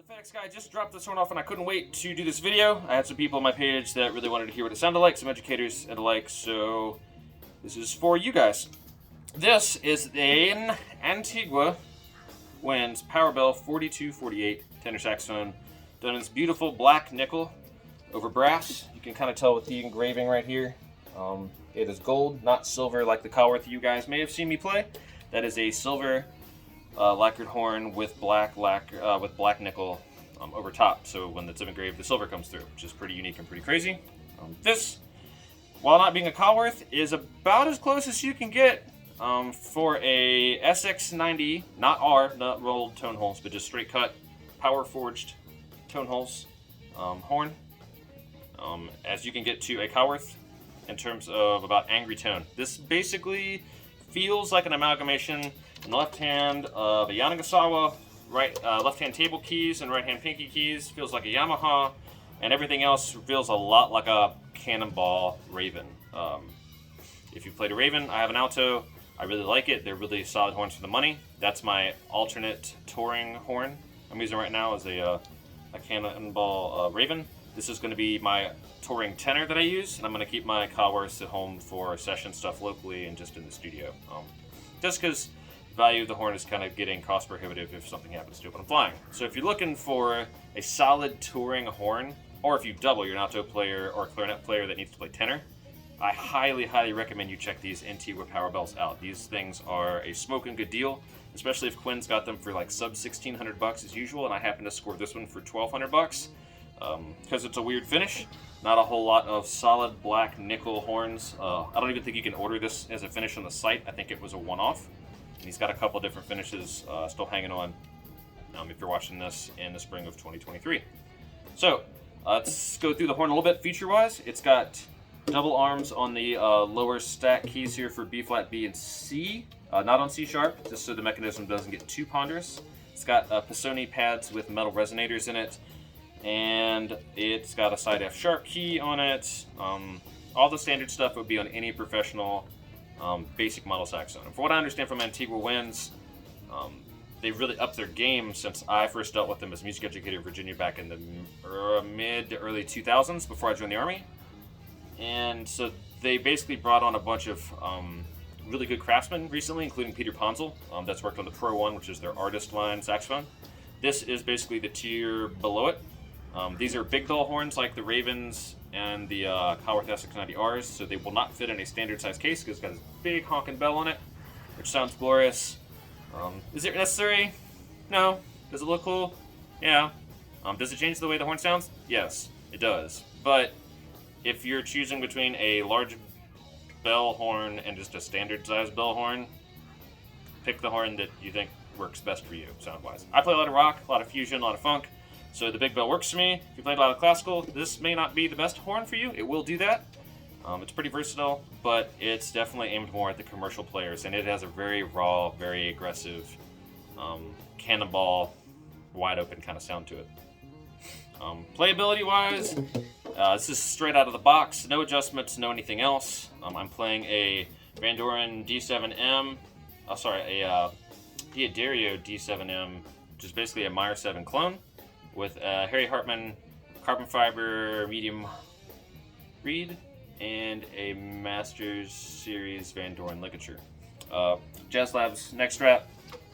FedEx guy just dropped this horn off and I couldn't wait to do this video. I had some people on my page that really wanted to hear what it sounded like, some educators and the like, so this is for you guys. This is an Antigua Winds Powerbell 4248 tenor saxophone, done in this beautiful black nickel over brass. You can kind of tell with the engraving right here. It is gold, not silver like the Cowworth you guys may have seen me play. That is a silver lacquered horn with black nickel over top, so when it's engraved, the silver comes through, which is pretty unique and pretty crazy. This, while not being a Cowworth, is about as close as you can get for a SX90, not rolled tone holes, but just straight cut, power forged tone holes horn, as you can get to a Cowworth in terms of about angry tone. This basically feels like an amalgamation in the left hand of a Yanagasawa, left hand table keys and right hand pinky keys. Feels like a Yamaha, and everything else feels a lot like a Cannonball Raven. If you've played a Raven, I have an Alto. I really like it. They're really solid horns for the money. That's my alternate touring horn I'm using right now as a Cannonball Raven. This is going to be my touring tenor that I use, and I'm going to keep my Cowworths at home for session stuff locally and just in the studio. Just because the value of the horn is kind of getting cost prohibitive if something happens to it when I'm flying. So if you're looking for a solid touring horn, or if you double, you're an alto player or a clarinet player that needs to play tenor, I highly, highly recommend you check these Antigua Powerbells out. These things are a smoking good deal, especially if Quinn's got them for like sub $1,600 as usual, and I happen to score this one for $1,200. Because it's a weird finish, not a whole lot of solid black nickel horns. I don't even think you can order this as a finish on the site. I think it was a one-off. And he's got a couple different finishes still hanging on if you're watching this in the spring of 2023. So let's go through the horn a little bit feature-wise. It's got double arms on the lower stack keys here for B flat, B, and C. Not on C sharp, just so the mechanism doesn't get too ponderous. It's got Pisoni pads with metal resonators in it. And it's got a side F sharp key on it. All the standard stuff would be on any professional basic model saxophone. And for what I understand from Antigua Winds, they've really upped their game since I first dealt with them as a music educator in Virginia back in the mid to early 2000s before I joined the Army. And so they basically brought on a bunch of really good craftsmen recently, including Peter Ponzel, that's worked on the Pro 1, which is their artist line saxophone. This is basically the tier below it. These are big dull horns like the Ravens and the Cowworth SX90Rs, so they will not fit in a standard size case because it's got this big honking bell on it, which sounds glorious. Is it necessary? No. Does it look cool? Yeah. Does it change the way the horn sounds? Yes, it does. But if you're choosing between a large bell horn and just a standard size bell horn, pick the horn that you think works best for you, sound-wise. I play a lot of rock, a lot of fusion, a lot of funk, so the big bell works for me. If you play a lot of classical, this may not be the best horn for you. It will do that. It's pretty versatile, but it's definitely aimed more at the commercial players, and it has a very raw, very aggressive, cannonball, wide-open kind of sound to it. Playability-wise, this is straight out of the box, no adjustments, no anything else. I'm playing a Van Doren D7M, a D'Addario D7M, which is basically a Meyer 7 clone, with a Harry Hartman carbon fiber medium reed and a Masters Series Van Doren ligature. Jazz Labs neck strap,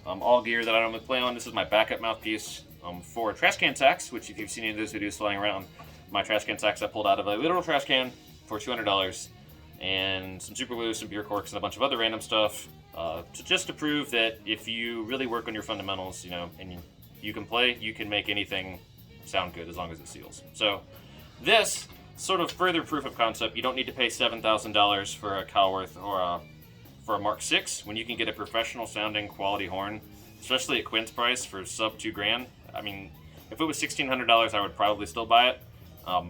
all gear that I normally play on. This is my backup mouthpiece for trash can sax, which if you've seen any of those videos flying around, my trash can sax I pulled out of a literal trash can for $200, and some super glue, some beer corks, and a bunch of other random stuff. Just to prove that if you really work on your fundamentals, and you can play, you can make anything sound good as long as it seals. So this sort of further proof of concept. You don't need to pay $7,000 for a Cowworth or for a Mark 6 when you can get a professional sounding quality horn, especially at Quinn's price for sub $2,000. I mean, if it was $1,600, I would probably still buy it.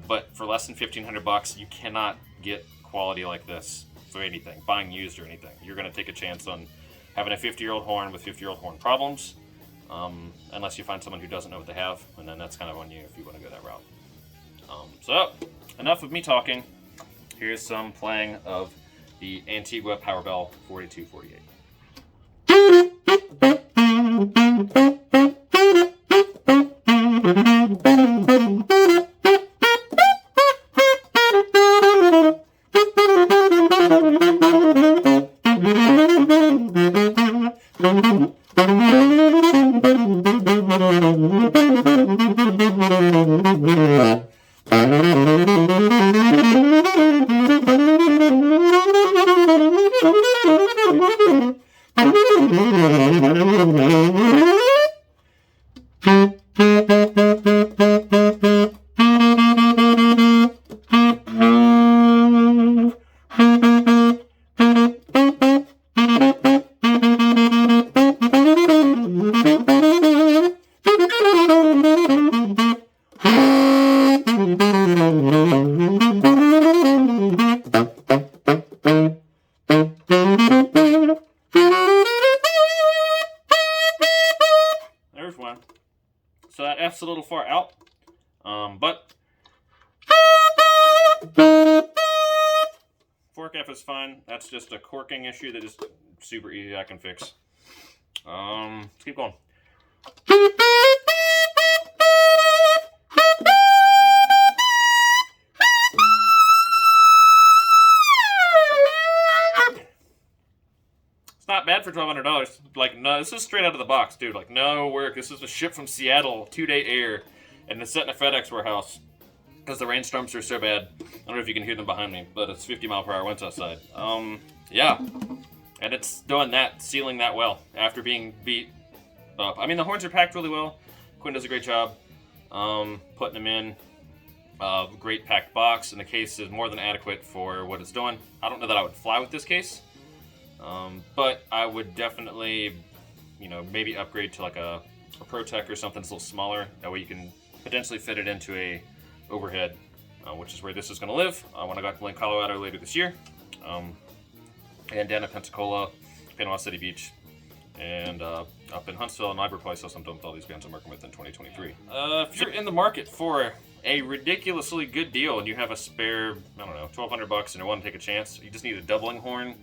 But for less than $1,500, you cannot get quality like this for anything, buying used or anything. You're going to take a chance on having a 50-year-old horn with 50-year-old horn problems, unless you find someone who doesn't know what they have, and then that's kind of on you if you want to go that route. So, enough of me talking. Here's some playing of the Antigua Powerbell 4248. There's one. So that F's a little far out, but fork F is fine. That's just a corking issue that is super easy I can fix. Let's keep going. It's not bad for $1,200. Like, no, this is straight out of the box, dude. Like, no work. This is a ship from Seattle, 2-day air, and it's set in a FedEx warehouse because the rainstorms are so bad. I don't know if you can hear them behind me, but it's 50-mile-per-hour winds outside. Yeah, and it's doing that, sealing that well after being beat up. I mean, the horns are packed really well. Quinn does a great job putting them in. Great packed box, and the case is more than adequate for what it's doing. I don't know that I would fly with this case. But I would definitely, maybe upgrade to like a ProTech or something that's a little smaller. That way you can potentially fit it into a overhead, which is where this is going to live when I got to Lake Colorado later this year. And down at Pensacola, Panama City Beach, and up in Huntsville and Ivor Place, I'm done with all these bands I'm working with in 2023. If you're in the market for a ridiculously good deal and you have a spare, I don't know, $1,200 and you want to take a chance, you just need a doubling horn.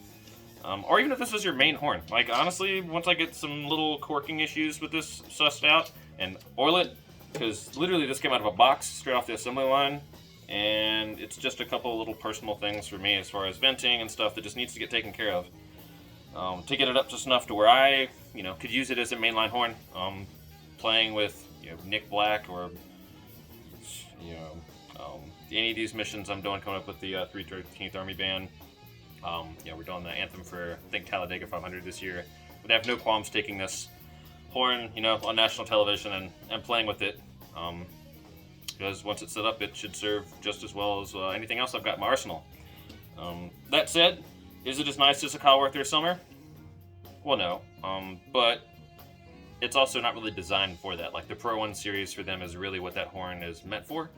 Or even if this is your main horn. Like, honestly, once I get some little corking issues with this sussed out and oil it, because literally this came out of a box straight off the assembly line, and it's just a couple little personal things for me as far as venting and stuff that just needs to get taken care of. To get it up just enough to where I, could use it as a mainline horn. Playing with, Nick Black or, any of these missions I'm doing coming up with the 313th Army Band. We're doing the anthem for, I think, Talladega 500 this year. But I have no qualms taking this horn, on national television and playing with it. Because once it's set up, it should serve just as well as anything else I've got in my arsenal. That said, is it as nice as a Caldworth or Summer? Well, no. But it's also not really designed for that. Like, the Pro 1 series for them is really what that horn is meant for.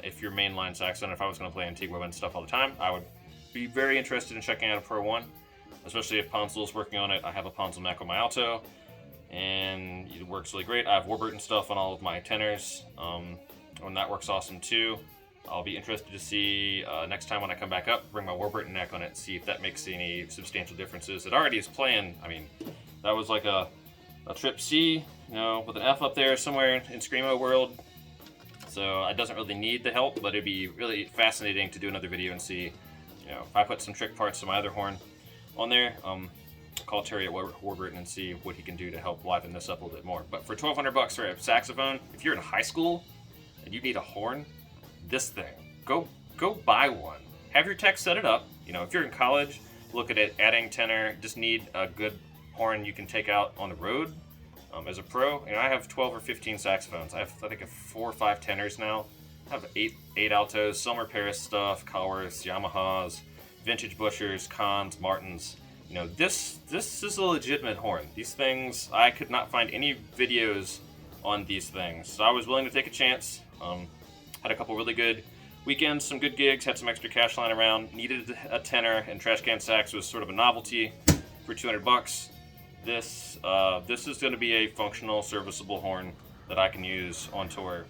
If you're mainline saxophone, if I was going to play Antigua Winds stuff all the time, I would be very interested in checking out a Pro 1, especially if Ponsel's working on it. I have a Ponsel Mac on my alto, and it works really great. I have Warburton stuff on all of my tenors, and that works awesome too. I'll be interested to see next time when I come back up, bring my Warburton neck on it, see if that makes any substantial differences. It already is playing. I mean, that was like a trip C, with an F up there somewhere in Screamo world. So it doesn't really need the help, but it'd be really fascinating to do another video and see, if I put some trick parts to my other horn on there, call Terry at Warburton and see what he can do to help liven this up a little bit more. But for $1,200 for a saxophone, if you're in high school and you need a horn, this thing, go buy one. Have your tech set it up. If you're in college, look at it, adding tenor, just need a good horn you can take out on the road. As a pro, I have 12 or 15 saxophones. I think 4 or 5 tenors now. I have 8 altos, Selmer Paris stuff, Caldworths, Yamahas, vintage Bushers, Kahns, Martins. This is a legitimate horn. These things, I could not find any videos on these things. So I was willing to take a chance. Had a couple really good weekends, some good gigs, had some extra cash lying around, needed a tenor, and Trash Can Sax was sort of a novelty for $200. This is going to be a functional, serviceable horn that I can use on tour